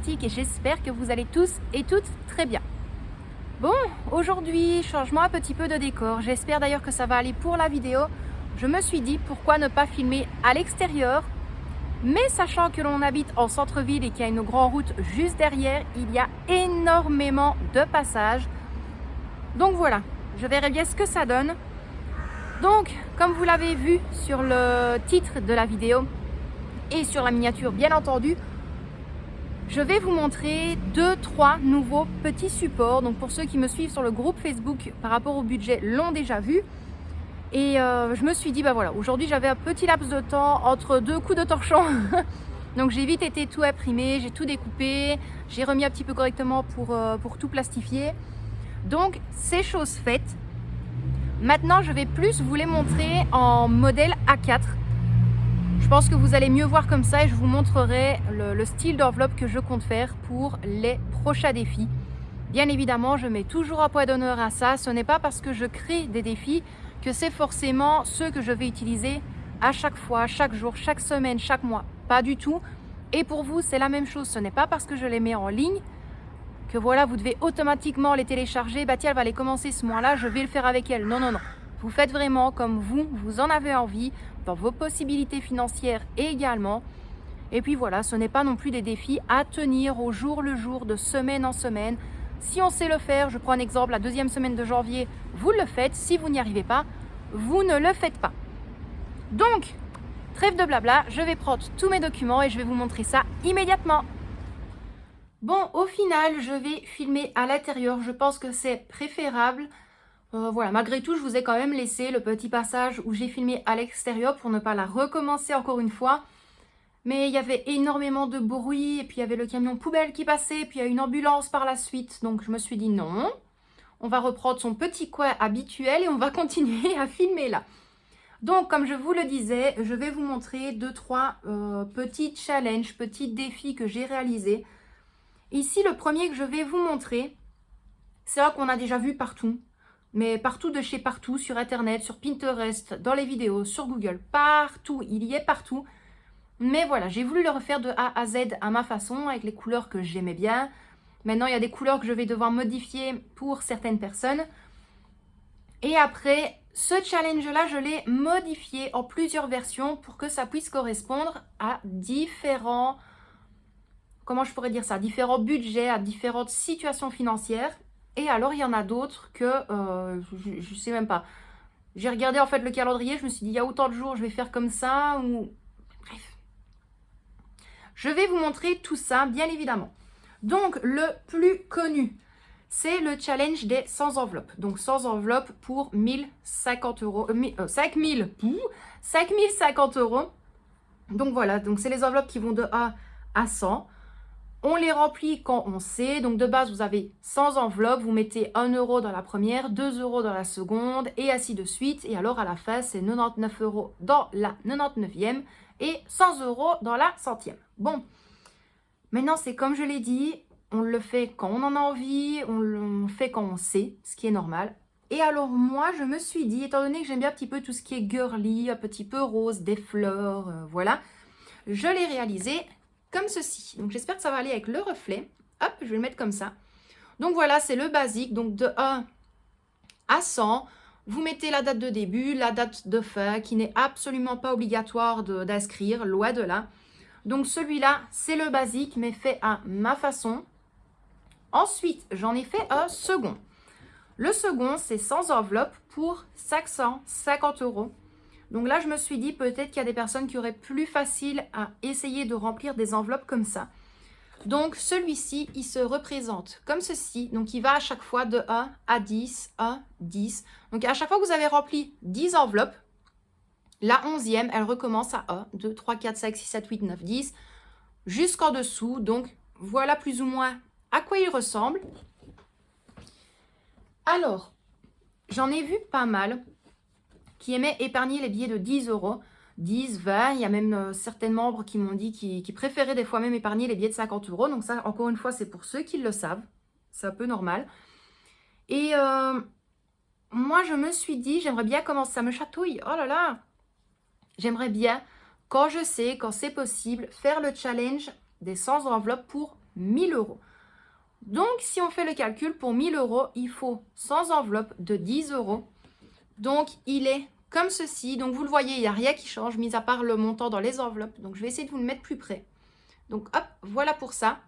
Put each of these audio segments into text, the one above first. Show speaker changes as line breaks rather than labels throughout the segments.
fantastique et j'espère que vous allez tous et toutes très bien. Bon, aujourd'hui, changement un petit peu de décor. J'espère d'ailleurs que ça va aller pour la vidéo. Je me suis dit pourquoi ne pas filmer à l'extérieur. Mais sachant que l'on habite en centre-ville et qu'il y a une grande route juste derrière, il y a énormément de passages. Donc voilà, je verrai bien ce que ça donne. Donc, comme vous l'avez vu sur le titre de la vidéo et sur la miniature bien entendu, je vais vous montrer 2-3 nouveaux petits supports. Donc pour ceux qui me suivent sur le groupe Facebook par rapport au budget l'ont déjà vu. Et je me suis dit, bah voilà, aujourd'hui j'avais un petit laps de temps entre deux coups de torchon. Donc j'ai vite été tout imprimé, j'ai tout découpé, j'ai remis un petit peu correctement pour tout plastifier. Donc c'est chose faite. Maintenant je vais plus vous les montrer en modèle A4. Je pense que vous allez mieux voir comme ça et je vous montrerai le style d'enveloppe que je compte faire pour les prochains défis. Bien évidemment, je mets toujours un point d'honneur à ça. Ce n'est pas parce que je crée des défis que c'est forcément ceux que je vais utiliser à chaque fois, chaque jour, chaque semaine, chaque mois. Pas du tout. Et pour vous, c'est la même chose. Ce n'est pas parce que je les mets en ligne que voilà, vous devez automatiquement les télécharger. Bah tiens, elle va les commencer ce mois-là, je vais le faire avec elle. Non, non, non. Vous faites vraiment comme vous en avez envie, dans vos possibilités financières également. Et puis voilà, ce n'est pas non plus des défis à tenir au jour le jour, de semaine en semaine. Si on sait le faire, je prends un exemple, la deuxième semaine de janvier, vous le faites. Si vous n'y arrivez pas, vous ne le faites pas. Donc, trêve de blabla, je vais prendre tous mes documents et je vais vous montrer ça immédiatement. Bon, au final, je vais filmer à l'intérieur. Je pense que c'est préférable. Voilà, malgré tout, je vous ai quand même laissé le petit passage où j'ai filmé à l'extérieur pour ne pas la recommencer encore une fois. Mais il y avait énormément de bruit et puis il y avait le camion poubelle qui passait, puis il y a une ambulance par la suite. Donc je me suis dit non, on va reprendre son petit coin habituel et on va continuer à filmer là. Donc comme je vous le disais, je vais vous montrer 2-3 petits challenges, petits défis que j'ai réalisés. Ici, le premier que je vais vous montrer, c'est là qu'on a déjà vu partout. Mais partout de chez partout, sur Internet, sur Pinterest, dans les vidéos, sur Google, partout, il y est partout. Mais voilà, j'ai voulu le refaire de A à Z à ma façon, avec les couleurs que j'aimais bien. Maintenant, il y a des couleurs que je vais devoir modifier pour certaines personnes. Et après, ce challenge-là, je l'ai modifié en plusieurs versions pour que ça puisse correspondre à différents, comment je pourrais dire ça, différents budgets, à différentes situations financières. Et alors, il y en a d'autres que je ne sais même pas. J'ai regardé en fait le calendrier, je me suis dit, il y a autant de jours, je vais faire comme ça, ou... Bref. Je vais vous montrer tout ça, bien évidemment. Donc, le plus connu, c'est le challenge des 100 enveloppes. Donc, 100 enveloppes pour 1050 euros, 5050 euros. Donc, voilà, donc c'est les enveloppes qui vont de 1 à 100. On les remplit quand on sait. Donc de base, vous avez 100 enveloppes. Vous mettez 1 euro dans la première, 2 euros dans la seconde et ainsi de suite. Et alors à la fin, c'est 99 euros dans la 99e et 100 euros dans la 100e. Bon, maintenant c'est comme je l'ai dit, on le fait quand on en a envie, on le fait quand on sait, ce qui est normal. Et alors moi, je me suis dit, étant donné que j'aime bien un petit peu tout ce qui est girly, un petit peu rose, des fleurs, voilà, je l'ai réalisé comme ceci. Donc j'espère que ça va aller avec le reflet. Hop, je vais le mettre comme ça. Donc voilà, c'est le basique. Donc de 1 à 100, vous mettez la date de début, la date de fin, qui n'est absolument pas obligatoire d'inscrire, loin de là. Donc celui-là, c'est le basique, mais fait à ma façon. Ensuite, j'en ai fait un second. Le second, c'est 100 enveloppes pour 550 euros. Donc là, je me suis dit peut-être qu'il y a des personnes qui auraient plus facile à essayer de remplir des enveloppes comme ça. Donc celui-ci, il se représente comme ceci. Donc il va à chaque fois de 1 à 10, 1, 10. Donc à chaque fois que vous avez rempli 10 enveloppes, la 11e, elle recommence à 1, 2, 3, 4, 5, 6, 7, 8, 9, 10, jusqu'en dessous. Donc voilà plus ou moins à quoi il ressemble. Alors, j'en ai vu pas mal qui aimaient épargner les billets de 10 euros, 10, 20. Il y a même certains membres qui m'ont dit qu'ils préféraient des fois même épargner les billets de 50 euros. Donc ça, encore une fois, c'est pour ceux qui le savent. C'est un peu normal. Et moi, je me suis dit, j'aimerais bien commencer, ça me chatouille. Oh là là! J'aimerais bien, quand je sais, quand c'est possible, faire le challenge des 100 enveloppes pour 1000 euros. Donc, si on fait le calcul, pour 1000 euros, il faut 100 enveloppes de 10 euros. Donc, il est comme ceci. Donc, vous le voyez, il n'y a rien qui change, mis à part le montant dans les enveloppes. Donc, je vais essayer de vous le mettre plus près. Donc, hop, voilà pour ça.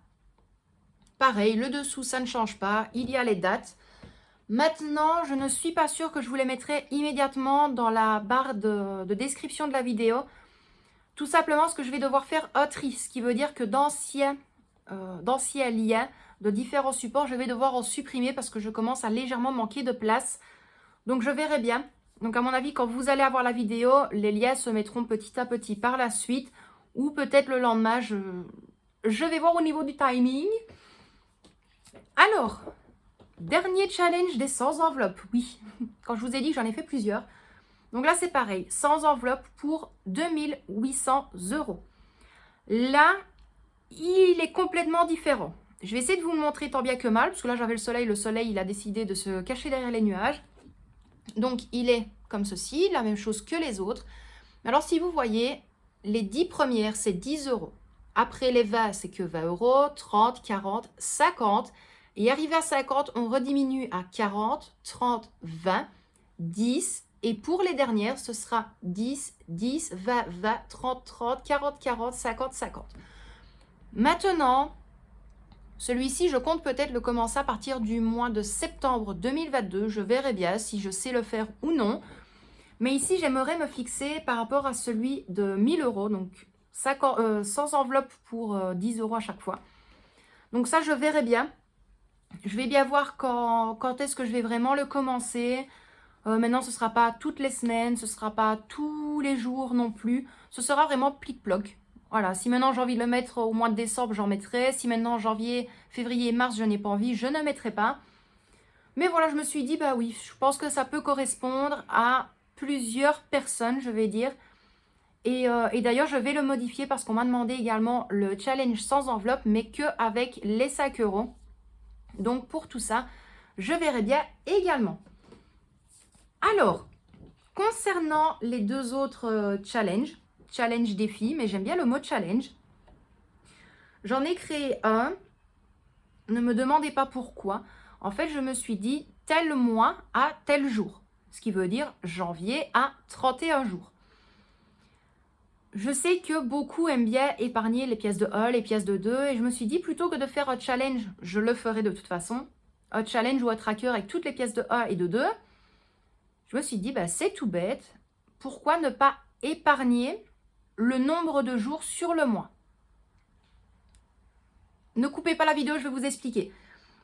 Pareil, le dessous, ça ne change pas. Il y a les dates. Maintenant, je ne suis pas sûre que je vous les mettrai immédiatement dans la barre de description de la vidéo. Tout simplement parce que je vais devoir faire un tri, ce qui veut dire que d'anciens liens de différents supports, je vais devoir en supprimer parce que je commence à légèrement manquer de place. Donc, je verrai bien. Donc, à mon avis, quand vous allez avoir la vidéo, les liens se mettront petit à petit par la suite. Ou peut-être le lendemain, je vais voir au niveau du timing. Alors, dernier challenge des 100 enveloppes. Oui, quand je vous ai dit que j'en ai fait plusieurs. Donc là, c'est pareil. 100 enveloppes pour 2800 euros. Là, il est complètement différent. Je vais essayer de vous le montrer tant bien que mal, parce que là, j'avais le soleil. Le soleil, il a décidé de se cacher derrière les nuages. Donc, il est comme ceci, la même chose que les autres. Alors, si vous voyez, les 10 premières, c'est 10 euros. Après les 20, c'est que 20 euros, 30, 40, 50. Et arrivé à 50, on rediminue à 40, 30, 20, 10. Et pour les dernières, ce sera 10, 10, 20, 20, 30, 30, 40, 40, 50, 50. Maintenant, celui-ci, je compte peut-être le commencer à partir du mois de septembre 2022. Je verrai bien si je sais le faire ou non. Mais ici, j'aimerais me fixer par rapport à celui de 1000 euros. Donc, 100 enveloppes pour 10 euros à chaque fois. Donc ça, je verrai bien. Je vais bien voir quand est-ce que je vais vraiment le commencer. Maintenant, ce ne sera pas toutes les semaines, ce ne sera pas tous les jours non plus. Ce sera vraiment plic-ploc. Voilà, si maintenant j'ai envie de le mettre au mois de décembre, j'en mettrai. Si maintenant janvier, février, mars, je n'ai pas envie, je ne mettrai pas. Mais voilà, je me suis dit, bah oui, je pense que ça peut correspondre à plusieurs personnes, je vais dire. Et d'ailleurs, je vais le modifier parce qu'on m'a demandé également le challenge sans enveloppe, mais qu'avec les 5 euros. Donc, pour tout ça, je verrai bien également. Alors, concernant les deux autres challenge défi, mais j'aime bien le mot challenge. J'en ai créé un. Ne me demandez pas pourquoi. En fait, je me suis dit tel mois à tel jour. Ce qui veut dire janvier à 31 jours. Je sais que beaucoup aiment bien épargner les pièces de 1, les pièces de 2. Et je me suis dit, plutôt que de faire un challenge, je le ferai de toute façon. Un challenge ou un tracker avec toutes les pièces de 1 et de 2. Je me suis dit, bah, c'est tout bête. Pourquoi ne pas épargner le nombre de jours sur le mois? Ne coupez pas la vidéo, je vais vous expliquer.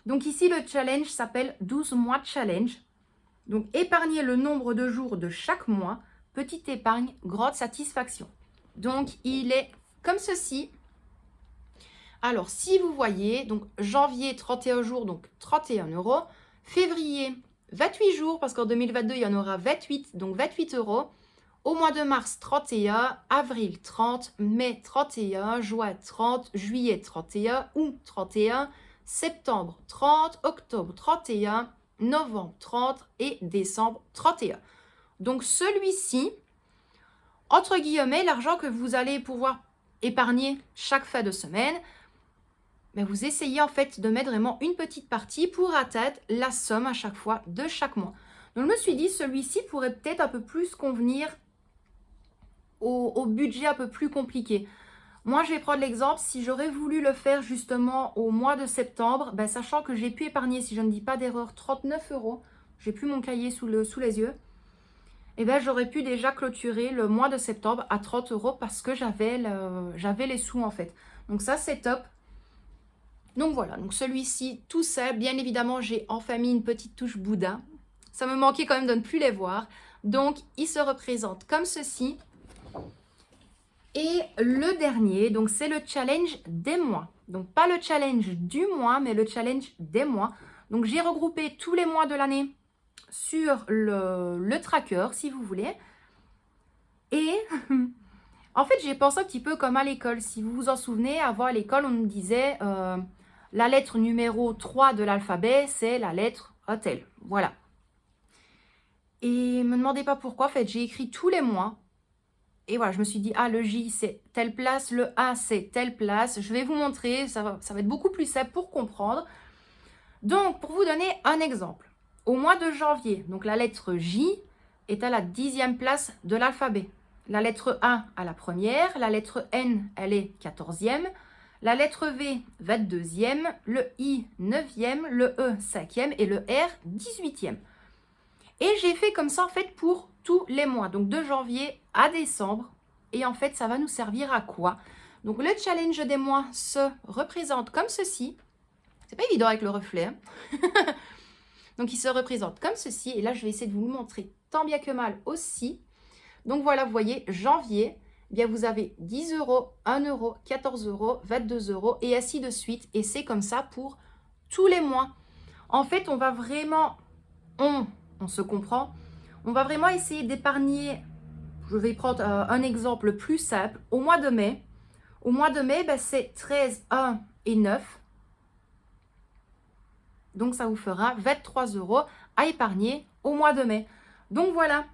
Donc ici, le challenge s'appelle 12 mois challenge. Donc, épargner le nombre de jours de chaque mois. Petite épargne, grande satisfaction. Donc, il est comme ceci. Alors, si vous voyez, donc janvier, 31 jours, donc 31 euros. Février, 28 jours, parce qu'en 2022, il y en aura 28, donc 28 euros. Au mois de mars, 31, avril, 30, mai, 31, juin, 30, juillet, 31, août, 31, septembre, 30, octobre, 31, novembre, 30 et décembre, 31. Donc, celui-ci, entre guillemets, l'argent que vous allez pouvoir épargner chaque fin de semaine, mais vous essayez en fait de mettre vraiment une petite partie pour atteindre la somme à chaque fois de chaque mois. Donc, je me suis dit, celui-ci pourrait peut-être un peu plus convenir au budget un peu plus compliqué. Moi, je vais prendre l'exemple, si j'aurais voulu le faire justement au mois de septembre, ben, sachant que j'ai pu épargner, si je ne dis pas d'erreur, 39 euros, j'ai plus mon cahier sous les yeux, et ben, j'aurais pu déjà clôturer le mois de septembre à 30 euros parce que j'avais les sous en fait. Donc ça, c'est top. Donc voilà, donc celui-ci, tout seul, bien évidemment, j'ai enfin mis une petite touche Bouddha. Ça me manquait quand même de ne plus les voir. Donc, il se représente comme ceci. Et le dernier, donc c'est le challenge des mois. Donc pas le challenge du mois, mais le challenge des mois. Donc j'ai regroupé tous les mois de l'année sur le tracker, si vous voulez. Et en fait, j'ai pensé un petit peu comme à l'école. Si vous vous en souvenez, avant à l'école, on nous disait la lettre numéro 3 de l'alphabet, c'est la lettre telle. Voilà. Et ne me demandez pas pourquoi, en fait, j'ai écrit tous les mois. Et voilà, je me suis dit, ah, le J, c'est telle place, le A, c'est telle place. Je vais vous montrer, ça va être beaucoup plus simple pour comprendre. Donc, pour vous donner un exemple, au mois de janvier, donc la lettre J est à la 10e place de l'alphabet. La lettre A à la première, la lettre N, elle est 14e, la lettre V, 22e, le I, 9e, le E, 5e et le R, 18e. Et j'ai fait comme ça en fait pour tous les mois, donc de janvier à décembre. Et en fait, ça va nous servir à quoi? Donc le challenge des mois se représente comme ceci. C'est pas évident avec le reflet. Hein. Donc il se représente comme ceci. Et là, je vais essayer de vous le montrer tant bien que mal aussi. Donc voilà, vous voyez, janvier, eh bien vous avez 10 euros, 1 euro, 14 euros, 22 euros et ainsi de suite. Et c'est comme ça pour tous les mois. En fait, on va vraiment, on se comprend, on va vraiment essayer d'épargner. Je vais prendre un exemple plus simple. Au mois de mai, ben, c'est 13, 1 et 9. Donc, ça vous fera 23 euros à épargner au mois de mai. Donc, voilà.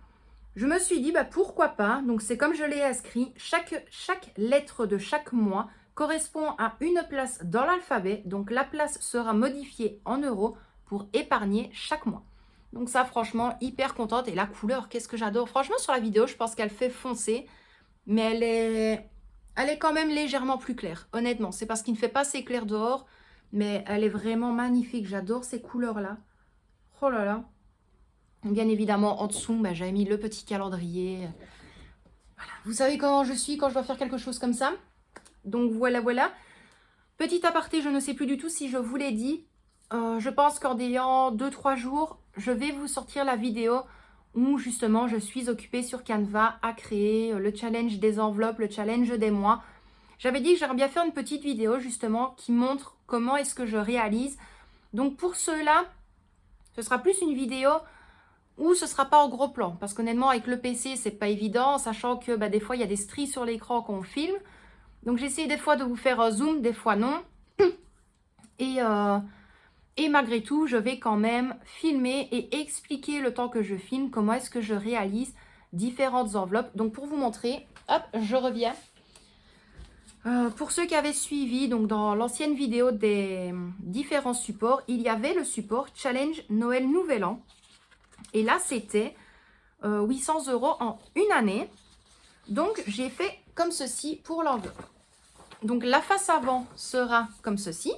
Je me suis dit, bah, pourquoi pas. Donc, c'est comme je l'ai inscrit. Chaque lettre de chaque mois correspond à une place dans l'alphabet. Donc, la place sera modifiée en euros pour épargner chaque mois. Donc, ça, franchement, hyper contente. Et la couleur, qu'est-ce que j'adore. Franchement, sur la vidéo, je pense qu'elle fait foncer. Mais elle est quand même légèrement plus claire. Honnêtement, c'est parce qu'il ne fait pas assez clair dehors. Mais elle est vraiment magnifique. J'adore ces couleurs-là. Oh là là. Bien évidemment, en dessous, bah, j'avais mis le petit calendrier. Voilà. Vous savez comment je suis quand je dois faire quelque chose comme ça. Donc voilà, voilà. Petit aparté, je ne sais plus du tout si je vous l'ai dit. Je pense qu'en ayant 2-3 jours, je vais vous sortir la vidéo où justement je suis occupée sur Canva à créer le challenge des enveloppes, le challenge des mois. J'avais dit que j'aimerais bien faire une petite vidéo justement qui montre comment est-ce que je réalise. Donc pour cela, ce sera plus une vidéo où ce ne sera pas en gros plan. Parce qu'honnêtement, avec le PC, c'est pas évident, sachant que bah, des fois, il y a des stries sur l'écran qu'on filme. Donc j'essaie des fois de vous faire un zoom, des fois non. Et malgré tout, je vais quand même filmer et expliquer le temps que je filme, comment est-ce que je réalise différentes enveloppes. Donc pour vous montrer, hop, je reviens. Pour ceux qui avaient suivi, donc dans l'ancienne vidéo des différents supports, il y avait le support Challenge Noël Nouvel An. Et là, c'était 800 euros en une année. Donc, j'ai fait comme ceci pour l'enveloppe. Donc, la face avant sera comme ceci.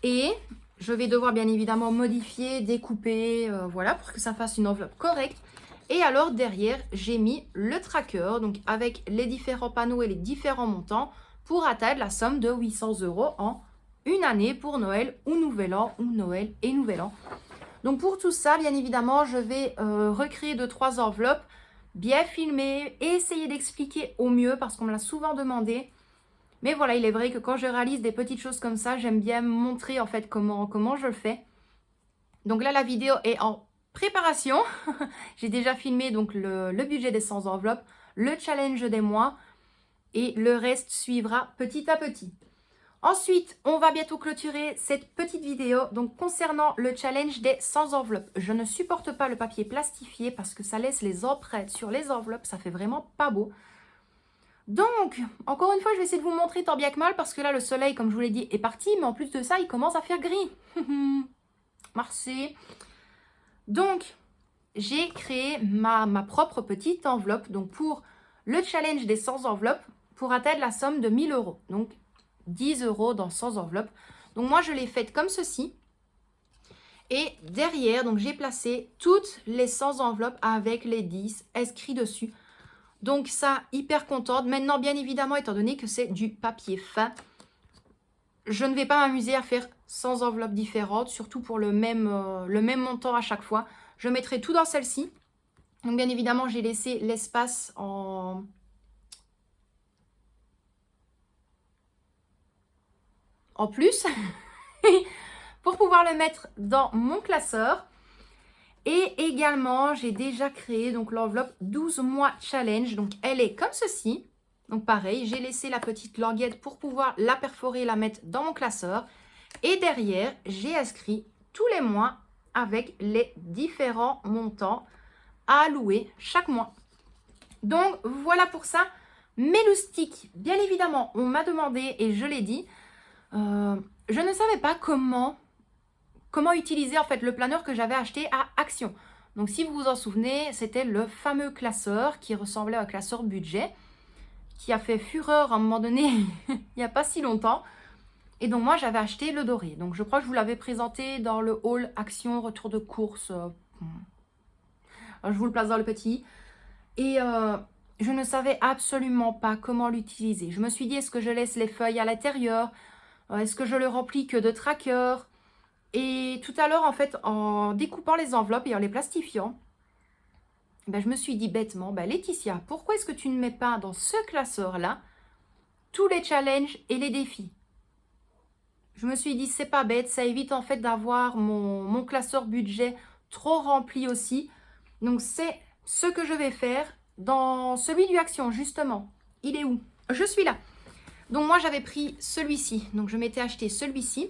Et je vais devoir bien évidemment modifier, découper, voilà, pour que ça fasse une enveloppe correcte. Et alors, derrière, j'ai mis le tracker, donc avec les différents panneaux et les différents montants pour atteindre la somme de 800 euros en une année pour Noël ou Nouvel An, ou Noël et Nouvel An. Donc, pour tout ça, bien évidemment, je vais recréer 2-3 enveloppes, bien filmer et essayer d'expliquer au mieux parce qu'on me l'a souvent demandé. Mais voilà, il est vrai que quand je réalise des petites choses comme ça, j'aime bien montrer en fait comment je le fais. Donc là, la vidéo est en préparation. J'ai déjà filmé donc le budget des 100 enveloppes, le challenge des mois et le reste suivra petit à petit. Ensuite, on va bientôt clôturer cette petite vidéo donc concernant le challenge des 100 enveloppes. Je ne supporte pas le papier plastifié parce que ça laisse les empreintes sur les enveloppes, ça fait vraiment pas beau. Donc, encore une fois, je vais essayer de vous montrer tant bien que mal parce que là, le soleil, comme je vous l'ai dit, est parti. Mais en plus de ça, il commence à faire gris. Merci. Donc, j'ai créé ma propre petite enveloppe. Donc, pour le challenge des 100 enveloppes, pour atteindre la somme de 1000 euros. Donc, 10 euros dans 100 enveloppes. Donc, moi, je l'ai faite comme ceci. Et derrière, donc j'ai placé toutes les 100 enveloppes avec les 10 inscrits dessus. Donc ça, hyper contente. Maintenant, bien évidemment, étant donné que c'est du papier fin, je ne vais pas m'amuser à faire 100 enveloppes différentes, surtout pour le même montant à chaque fois. Je mettrai tout dans celle-ci. Donc bien évidemment, j'ai laissé l'espace en plus pour pouvoir le mettre dans mon classeur. Et également, j'ai déjà créé donc l'enveloppe 12 mois challenge. Donc, elle est comme ceci. Donc, pareil, j'ai laissé la petite languette pour pouvoir la perforer et la mettre dans mon classeur. Et derrière, j'ai inscrit tous les mois avec les différents montants à allouer chaque mois. Donc voilà pour ça. Mes loustiques, bien évidemment, on m'a demandé et je l'ai dit, je ne savais pas comment utiliser en fait le planeur que j'avais acheté à Action. Donc si vous vous en souvenez, c'était le fameux classeur qui ressemblait à un classeur budget, qui a fait fureur à un moment donné, il n'y a pas si longtemps. Et donc moi j'avais acheté le doré. Donc je crois que je vous l'avais présenté dans le haul Action retour de course. Je vous le place dans le petit. Et je ne savais absolument pas comment l'utiliser. Je me suis dit, est-ce que je laisse les feuilles à l'intérieur? Est-ce que je le remplis que de trackers? Et tout à l'heure, en fait, en découpant les enveloppes et en les plastifiant, ben, je me suis dit bêtement, ben, Laetitia, pourquoi est-ce que tu ne mets pas dans ce classeur-là tous les challenges et les défis? Je me suis dit, c'est pas bête, ça évite en fait d'avoir mon classeur budget trop rempli aussi. Donc, c'est ce que je vais faire dans celui du Action, justement. Il est où? Je suis là. Donc, moi, j'avais pris celui-ci. Donc, je m'étais acheté celui-ci,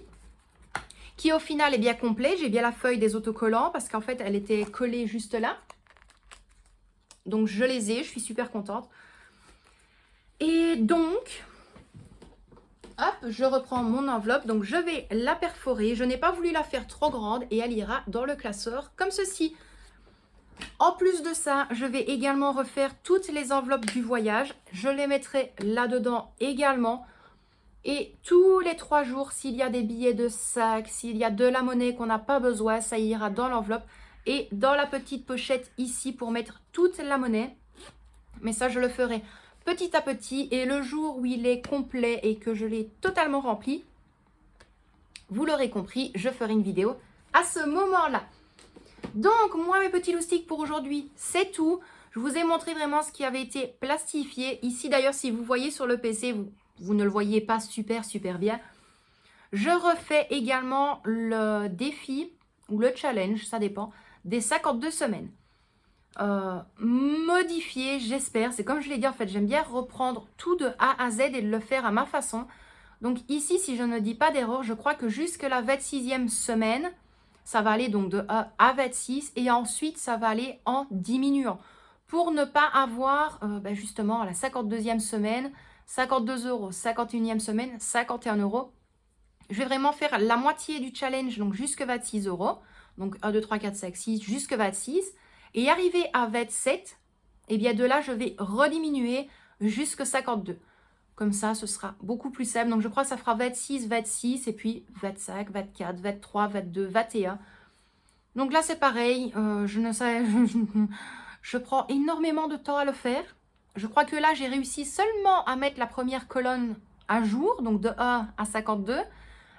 qui au final est bien complet. J'ai bien la feuille des autocollants parce qu'en fait, elle était collée juste là. Donc, je les ai. Je suis super contente. Et donc, hop, je reprends mon enveloppe. Donc, je vais la perforer. Je n'ai pas voulu la faire trop grande et elle ira dans le classeur comme ceci. En plus de ça, je vais également refaire toutes les enveloppes du voyage. Je les mettrai là-dedans également. Et tous les 3 jours, s'il y a des billets de sac, s'il y a de la monnaie qu'on n'a pas besoin, ça ira dans l'enveloppe. Et dans la petite pochette ici pour mettre toute la monnaie. Mais ça, je le ferai petit à petit. Et le jour où il est complet et que je l'ai totalement rempli, vous l'aurez compris, je ferai une vidéo à ce moment-là. Donc, moi, mes petits loustiques pour aujourd'hui, c'est tout. Je vous ai montré vraiment ce qui avait été plastifié. Ici, d'ailleurs, si vous voyez sur le PC, vous ne le voyez pas super bien. Je refais également le défi ou le challenge, ça dépend, des 52 semaines. Modifié, j'espère. C'est comme je l'ai dit, en fait, j'aime bien reprendre tout de A à Z et de le faire à ma façon. Donc ici, si je ne dis pas d'erreur, je crois que jusque la 26e semaine, ça va aller donc de 1 à 26 et ensuite ça va aller en diminuant pour ne pas avoir justement à la 52e semaine, 52 €, 51e semaine, 51 €. Je vais vraiment faire la moitié du challenge, donc jusque 26 €. Donc 1, 2, 3, 4, 5, 6, jusque 26. Et arrivé à 27, et bien de là, je vais rediminuer jusque 52. Comme ça, ce sera beaucoup plus simple. Donc, je crois que ça fera 26, 26 et puis 25, 24, 23, 22, 21. Donc là, c'est pareil. Je ne sais, je prends énormément de temps à le faire. Je crois que là, j'ai réussi seulement à mettre la première colonne à jour, donc de 1 à 52.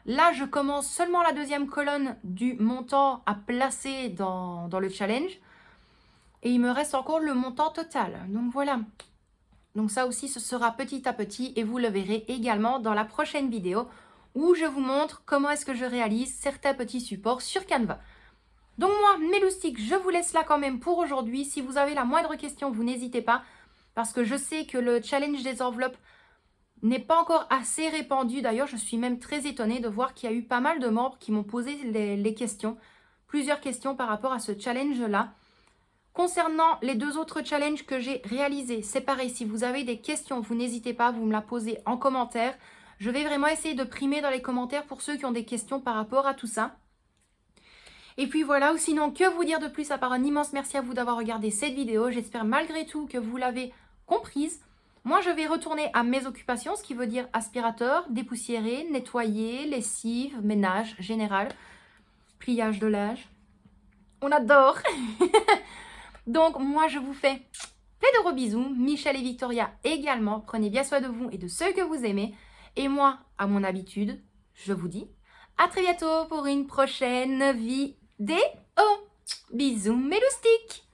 Là, je commence seulement la deuxième colonne du montant à placer dans le challenge. Et il me reste encore le montant total. Donc voilà. Donc ça aussi, ce sera petit à petit et vous le verrez également dans la prochaine vidéo où je vous montre comment est-ce que je réalise certains petits supports sur Canva. Donc moi, mes loustiques, je vous laisse là quand même pour aujourd'hui. Si vous avez la moindre question, vous n'hésitez pas parce que je sais que le challenge des enveloppes n'est pas encore assez répandu. D'ailleurs, je suis même très étonnée de voir qu'il y a eu pas mal de membres qui m'ont posé les questions, plusieurs questions par rapport à ce challenge-là. Concernant les 2 autres challenges que j'ai réalisés, c'est pareil, si vous avez des questions, vous n'hésitez pas, vous me la posez en commentaire. Je vais vraiment essayer de primer dans les commentaires pour ceux qui ont des questions par rapport à tout ça. Et puis voilà, ou sinon, que vous dire de plus à part un immense merci à vous d'avoir regardé cette vidéo. J'espère malgré tout que vous l'avez comprise. Moi, je vais retourner à mes occupations, ce qui veut dire aspirateur, dépoussiérer, nettoyer, lessive, ménage général, pliage de linge. On adore. Donc, moi, je vous fais plein de gros bisous. Michel et Victoria également. Prenez bien soin de vous et de ceux que vous aimez. Et moi, à mon habitude, je vous dis à très bientôt pour une prochaine vidéo. Bisous mes loustiques.